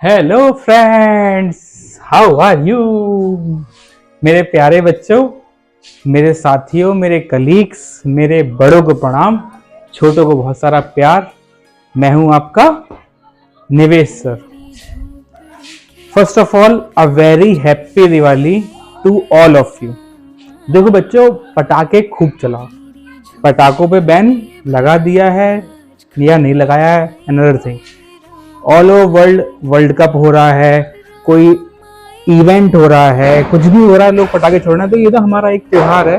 Hello friends, how are you. मेरे प्यारे बच्चों, मेरे साथियों, मेरे कलीग्स, मेरे बड़ों को प्रणाम, छोटों को बहुत सारा प्यार। मैं हूं आपका Nivesh sir. First of all a very happy Diwali to all of you. देखो बच्चों, पटाखे खूब चलाओ। पटाखों पे बैन लगा दिया है या नहीं लगाया है, another thing. All over world world cup हो रहा है, कोई इवेंट हो रहा है, कुछ भी हो रहा है, लोग पटाखे छोड़ रहे हैं। तो ये तो हमारा एक त्योहार है,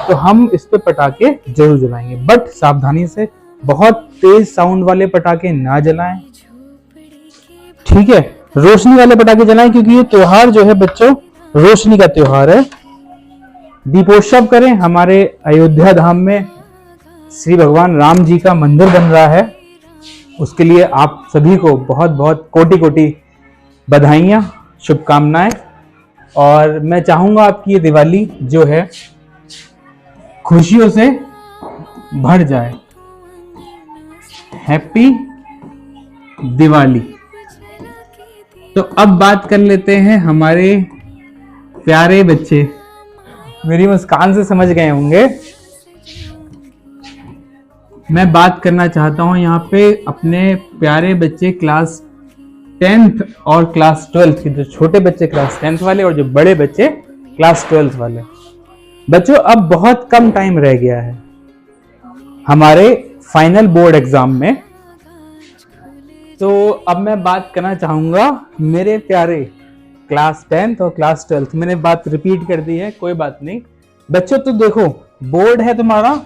तो हम इस पे पटाखे जरूर जलाएंगे, बट सावधानी से। बहुत तेज साउंड वाले पटाखे ना जलाएं, ठीक है। रोशनी वाले पटाखे जलाएं, क्योंकि ये त्योहार जो है बच्चों, रोशनी का त्योहार है। दीपोत्सव करें। हमारे अयोध्या धाम में श्री भगवान राम जी का मंदिर बन रहा है, उसके लिए आप सभी को बहुत बहुत कोटि कोटि बधाइयाँ, शुभकामनाएं। और मैं चाहूंगा आपकी ये दिवाली जो है खुशियों से भर जाए। हैप्पी दिवाली। तो अब बात कर लेते हैं हमारे प्यारे बच्चे। मेरी मुस्कान से समझ गए होंगे मैं बात करना चाहता हूं यहाँ पे अपने प्यारे बच्चे क्लास 10th और क्लास 12th के, जो छोटे बच्चे क्लास 10th वाले और जो बड़े बच्चे क्लास 12th वाले। बच्चों, अब बहुत कम टाइम रह गया है हमारे फाइनल बोर्ड एग्जाम में। तो अब मैं बात करना चाहूंगा मेरे प्यारे क्लास 10th और क्लास 12th। मैंने बात रिपीट कर दी है, कोई बात नहीं बच्चों। तो देखो, बोर्ड है तुम्हारा,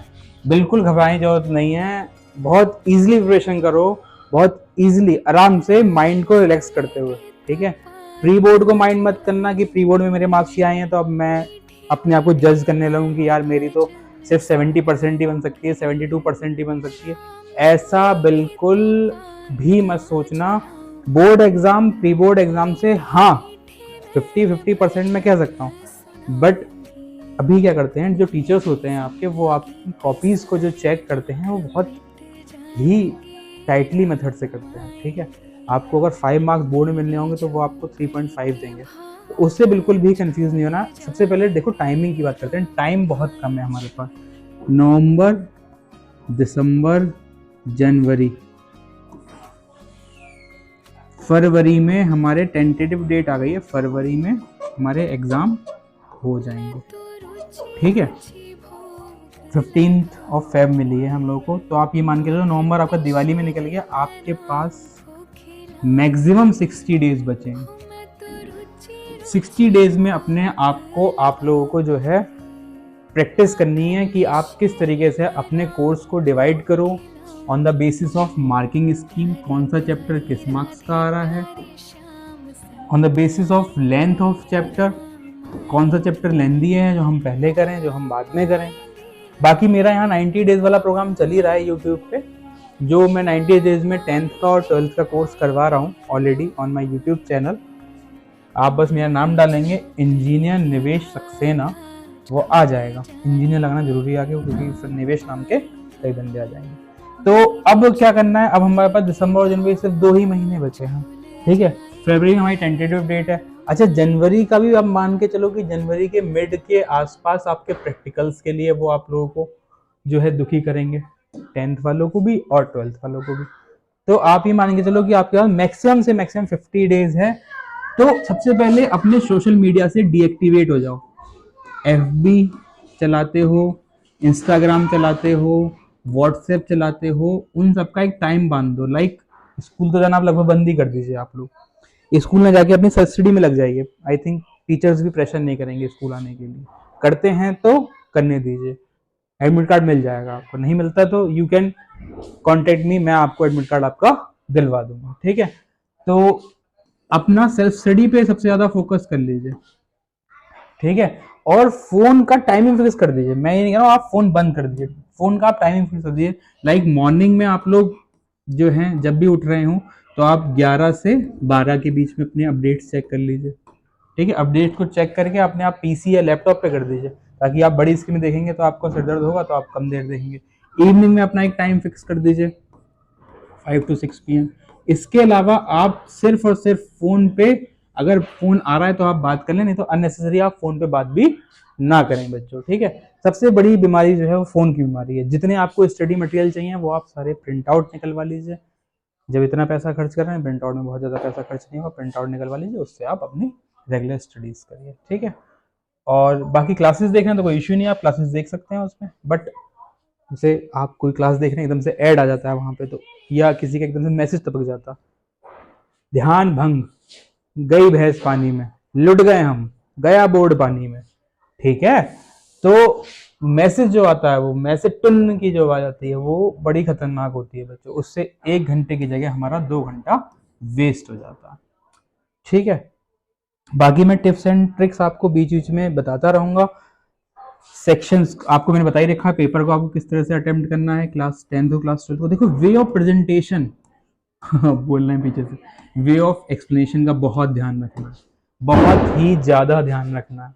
बिल्कुल घबराने की जरूरत नहीं है। बहुत इजीली प्रिपरेशन करो, बहुत इजीली, आराम से, माइंड को रिलैक्स करते हुए, ठीक है। प्री बोर्ड को माइंड मत करना कि प्री बोर्ड में मेरे मार्क्स ही आए हैं तो अब मैं अपने आप को जज करने लगूं कि यार मेरी तो सिर्फ 70% ही बन सकती है, 72% ही बन सकती है। ऐसा बिल्कुल भी मत सोचना। Board exam pre board exam से, हाँ 50% मैं कह सकता हूँ, बट अभी क्या करते हैं जो टीचर्स होते हैं आपके, वो आपकी कॉपीज को जो चेक करते हैं वो बहुत ही टाइटली मेथड से करते हैं, ठीक है। आपको अगर 5 मार्क्स बोर्ड में मिलने होंगे तो वो आपको 3.5 देंगे, तो उससे बिल्कुल भी कंफ्यूज नहीं होना। सबसे पहले देखो, टाइमिंग की बात करते हैं। टाइम बहुत कम है हमारे पास। नवंबर, दिसंबर, जनवरी, फरवरी में हमारे टेंटेटिव डेट आ गई है, फरवरी में हमारे एग्जाम हो जाएंगे, ठीक है। 15th ऑफ फेब मिली है हम लोगों को, तो आप ये मान के चलो नवंबर आपका दिवाली में निकल गया। आपके पास मैक्सिमम 60 डेज बचे हैं। 60 डेज में अपने आप को, आप लोगों को जो है प्रैक्टिस करनी है कि आप किस तरीके से अपने कोर्स को डिवाइड करो on the basis of marking scheme. कौन सा चैप्टर किस मार्क्स का आ रहा है, on the basis of length of chapter, कौन सा चैप्टर लेंदी है जो हम पहले करें, जो हम बाद में करें। बाकी मेरा यहाँ 90 डेज वाला प्रोग्राम चल ही रहा है यूट्यूब पे, जो मैं 90 डेज में 10th का और 12th का कोर्स करवा रहा हूँ already on my YouTube channel. आप बस मेरा नाम डालेंगे इंजीनियर निवेश सक्सेना, वो आ जाएगा। इंजीनियर लगाना जरूरी है आगे, क्योंकि फिर निवेश नाम के कई बंदे आ जाएंगे। तो अब क्या करना है, अब हमारे पास दिसंबर और जनवरी सिर्फ 2 ही महीने बचे हैं, ठीक है। फरवरी में हमारी टेंटेटिव डेट है। अच्छा, जनवरी का भी आप मान के चलो कि जनवरी के मिड के आसपास आपके प्रैक्टिकल्स के लिए वो आप लोगों को जो है दुखी करेंगे, 10th वालों को भी और 12th वालों को भी। तो आप ये मान के चलो कि आपके पास मैक्सिमम से मैक्सिमम 50 डेज है। तो सबसे पहले अपने सोशल मीडिया से डीएक्टिवेट हो जाओ। FB चलाते हो, इंस्टाग्राम चलाते हो, व्हाट्सएप चलाते हो, उन सबका एक टाइम बांध दो। लाइक स्कूल तो जाना आप लगभग बंद ही कर दीजिए। आप लोग स्कूल में जाके अपनी स्टडी में लग जाइए। आई थिंक टीचर्स भी प्रेशर नहीं करेंगे स्कूल आने के लिए, करते हैं तो करने दीजिए। एडमिट कार्ड मिल जाएगा आपको, नहीं मिलता तो यू कैन कॉन्टेक्ट मी, मैं आपको एडमिट कार्ड आपका दिलवा दूंगा, ठीक है। तो अपना सेल्फ स्टडी पे सबसे ज्यादा फोकस कर लीजिए, ठीक है। और फोन का टाइमिंग फिक्स कर दीजिए। मैं ये नहीं कह रहा हूँ आप फोन बंद कर दीजिए, फोन का आप टाइमिंग फिक्स कर दीजिए। लाइक मॉर्निंग में आप लोग जो हैं जब भी उठ रहे हो तो आप 11 से 12 के बीच में अपने अपडेट्स चेक कर लीजिए, ठीक है। अपडेट को चेक करके अपने आप पीसी या लैपटॉप पे कर दीजिए, ताकि आप बड़ी स्क्रीन में देखेंगे तो आपको सिर दर्द होगा, तो आप कम देर देखेंगे। इवनिंग में अपना एक टाइम फिक्स कर दीजिए, 5 to 6 PM। इसके अलावा आप सिर्फ और सिर्फ फोन पे, अगर फोन आ रहा है तो आप बात कर लें, नहीं तो अननेसेसरी आप फोन पे बात भी ना करें बच्चों, ठीक है। सबसे बड़ी बीमारी जो है वो फोन की बीमारी है। जितने आपको स्टडी मटेरियल चाहिए वो आप सारे प्रिंट आउट निकलवा लीजिए। जब इतना पैसा खर्च कर रहे हैं, प्रिंट आउट में बहुत ज़्यादा पैसा खर्च नहीं होगा, प्रिंट आउट निकलवा लीजिए, उससे आप अपनी रेगुलर स्टडीज़ करिए, ठीक है। और बाकी क्लासेस देख रहे हैं तो कोई इश्यू नहीं, आप क्लासेस देख सकते हैं उसमें, बट जैसे आप कोई क्लास देख रहे हैं एकदम से ऐड आ जाता है वहाँ पे, तो या किसी का एकदम से मैसेज टपक जाता, ध्यान भंग, गई भैंस पानी में, लुट गए हम, गया बोर्ड पानी में, ठीक है। तो मैसेज जो आता है, वो मैसेज टन की जो आवाज आती है वो बड़ी खतरनाक होती है बच्चों, उससे 1 घंटे की जगह हमारा 2 घंटा वेस्ट हो जाता है, ठीक है। बाकी मैं टिप्स एंड ट्रिक्स आपको बीच बीच में बताता रहूंगा। सेक्शंस आपको मैंने बता ही रखा है, पेपर को आपको किस तरह से अटेम्प्ट करना है, क्लास 10th हो क्लास 12th को। देखो वे ऑफ प्रेजेंटेशन बोलना है पीछे से, वे ऑफ एक्सप्लेनेशन का बहुत ध्यान रखना है, बहुत ही ज्यादा ध्यान रखना है।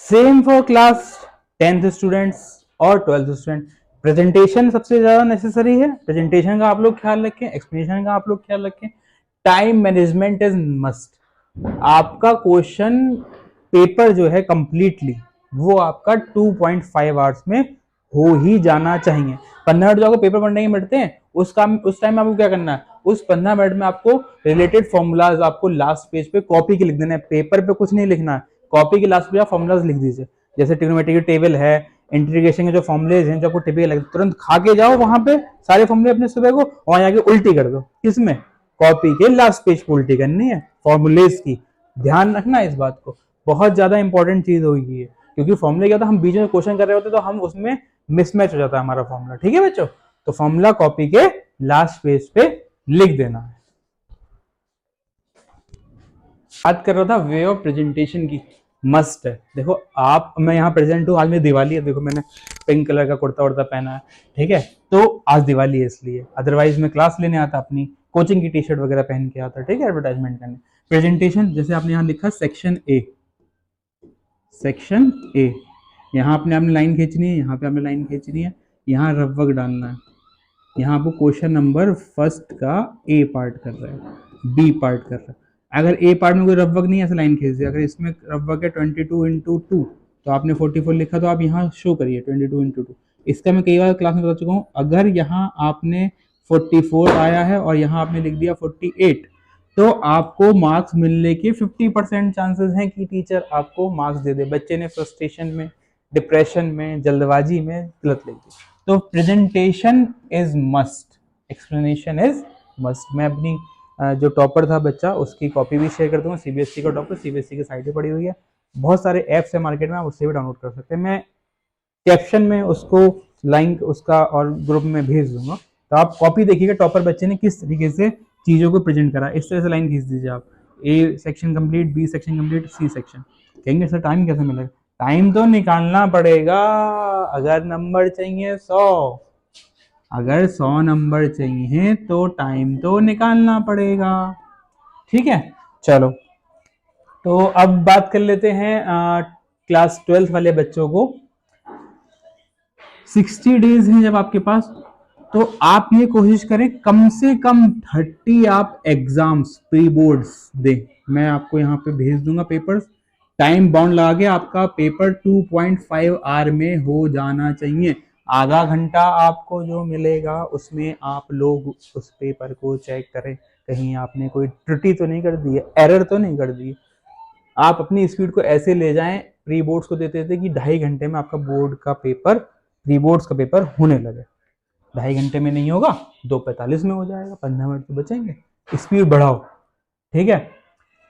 Same for class 10th students और 12th स्टूडेंट। प्रेजेंटेशन सबसे ज्यादा नेसेसरी है, प्रेजेंटेशन का आप लोग ख्याल रखें, एक्सप्लेनेशन का आप लोग ख्याल रखें। Time management is must. आपका क्वेश्चन पेपर जो है कंप्लीटली वो आपका 2.5 आवर्स में हो ही जाना चाहिए। 15 मिनट जो आपको पेपर पढ़ने के मिलते हैं, उस टाइम में आपको क्या करना है, उस 15 मिनट में आपको रिलेटेड फॉर्मूलाज आपको लास्ट पेज पे कॉपी के लिख देना है, पेपर पे कुछ नहीं लिखना है, कॉपी के लास्ट पे आप फॉर्मूलाज लिख दीजिए। जैसे ट्रिग्नोमेट्री की टेबल है, इंटीग्रेशन के जो फॉर्मुलेज हैं जो आपको टिपिकल लगते, तुरंत खा के जाओ वहां पे सारे फॉर्मूले अपने सुबह को, वहां जाके उल्टी कर दो। किसमें? कॉपी के लास्ट पेज पे उल्टी करनी है फॉर्मूलेज की। ध्यान रखना इस बात को, बहुत ज्यादा इंपॉर्टेंट चीज होगी है, क्योंकि फॉर्मूले क्या होता है, हम बीच में क्वेश्चन कर रहे होते तो हम उसमें मिसमैच हो जाता है हमारा फॉर्मूला, ठीक है बच्चों। तो फॉर्मूला कॉपी के लास्ट पेज पे लिख देना है। बात कर रहा था वे ऑफ प्रेजेंटेशन की, मस्ट है। देखो आप, मैं यहाँ प्रेजेंट हूँ, आज मेरी दिवाली है, देखो मैंने पिंक कलर का कुर्ता उड़ता पहना है, ठीक है। तो आज दिवाली है इसलिए, अदरवाइज मैं क्लास लेने आता, अपनी कोचिंग की टी शर्ट वगैरह पहन के आता, ठीक है, एडवर्टाइजमेंट करने। प्रेजेंटेशन जैसे आपने यहाँ लिखा सेक्शन ए, सेक्शन ए, यहाँ आपने लाइन खींचनी है, यहाँ पे आपने लाइन खींचनी है, यहाँ रफ वर्क डालना है। यहाँ आपको क्वेश्चन नंबर फर्स्ट का ए पार्ट कर रहा है, बी पार्ट कर रहा है। अगर ए पार्ट में कोई रफ वर्क नहीं है, ऐसे लाइन खींच दिया। अगर इसमें रफ वर्क है 22x2 तो आपने 44 लिखा, तो आप यहाँ शो करिए 22x2। इसका मैं कई बार क्लास में बता चुका हूँ, अगर यहाँ आपने 44 आया है और यहाँ आपने लिख दिया 48, तो आपको मार्क्स मिलने के 50% चांसेस हैं कि टीचर आपको मार्क्स दे दे। बच्चे ने फ्रस्ट्रेशन में, डिप्रेशन में, जल्दबाजी में गलत लिख दी। तो presentation is must, explanation is must. मैं अपनी जो टॉपर था बच्चा, उसकी कॉपी भी शेयर कर दूंगा, सीबीएसई का टॉपर, सीबीएसई की साइट पे पड़ी हुई है, बहुत सारे ऐप्स है मार्केट में, आप उससे भी डाउनलोड कर सकते हैं। मैं कैप्शन में उसको लिंक उसका और ग्रुप में भेज दूंगा, तो आप कॉपी देखिएगा टॉपर बच्चे ने किस तरीके से चीज़ों को प्रेजेंट करा। इस तरह से लाइन खींच दीजिए आप, A section complete, B section complete, C section. कहेंगे सर टाइम कैसे मिलेगा? टाइम तो निकालना पड़ेगा। अगर नंबर चाहिए 100, अगर 100 नंबर चाहिए तो टाइम तो निकालना पड़ेगा, ठीक है। चलो, तो अब बात कर लेते हैं क्लास 12 वाले बच्चों को। 60 डेज हैं जब आपके पास, तो आप ये कोशिश करें कम से कम 30 आप एग्जाम्स प्री बोर्ड्स दें। मैं आपको यहाँ पे भेज दूंगा पेपर्स, टाइम बाउंड लगा के आपका पेपर 2.5 आवर में हो जाना चाहिए। आधा घंटा आपको जो मिलेगा उसमें आप लोग उस पेपर को चेक करें, कहीं आपने कोई त्रुटि तो नहीं कर दी है, एरर तो नहीं कर दी। आप अपनी स्पीड को ऐसे ले जाएं, प्री बोर्ड्स को देते थे कि 2.5 घंटे में आपका बोर्ड का पेपर, प्री बोर्ड्स का पेपर होने लगे। 2.5 घंटे में नहीं होगा, 2:45 में हो जाएगा, 15 मिनट तो बचेंगे। स्पीड बढ़ाओ, ठीक है।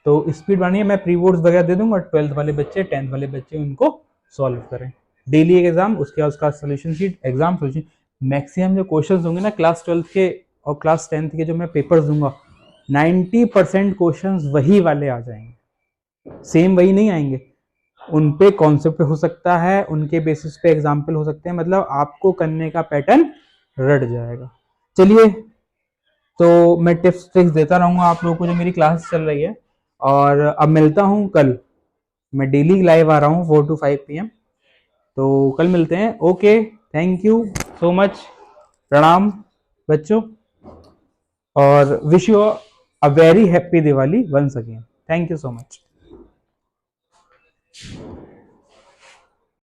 तो स्पीड बढ़ानी है, मैं प्री बोर्ड्स वगैरह दे दूंगा, 12th वाले बच्चे, 10th वाले बच्चे उनको सॉल्व करें। डेली एक एग्जाम, उसके बाद उसका solution sheet, exam solution. Maximum जो क्वेश्चंस होंगे ना क्लास 12th के और क्लास 10th के, जो मैं पेपर्स दूंगा, 90% क्वेश्चंस वही वाले आ जाएंगे, सेम वही नहीं आएंगे। उन पे कॉन्सेप्ट हो सकता है, उनके बेसिस पे एग्जाम्पल हो सकते हैं, मतलब आपको करने का पैटर्न रट जाएगा। चलिए, तो मैं टिप्स ट्रिक्स देता रहूंगा आप लोगों को जो मेरी क्लास चल रही है। और अब मिलता हूँ कल, मैं डेली लाइव आ रहा हूँ 4 to 5 PM, तो कल मिलते हैं। Okay, thank you so much, प्रणाम बच्चों, और wish you a very happy Diwali once again. Thank you so much.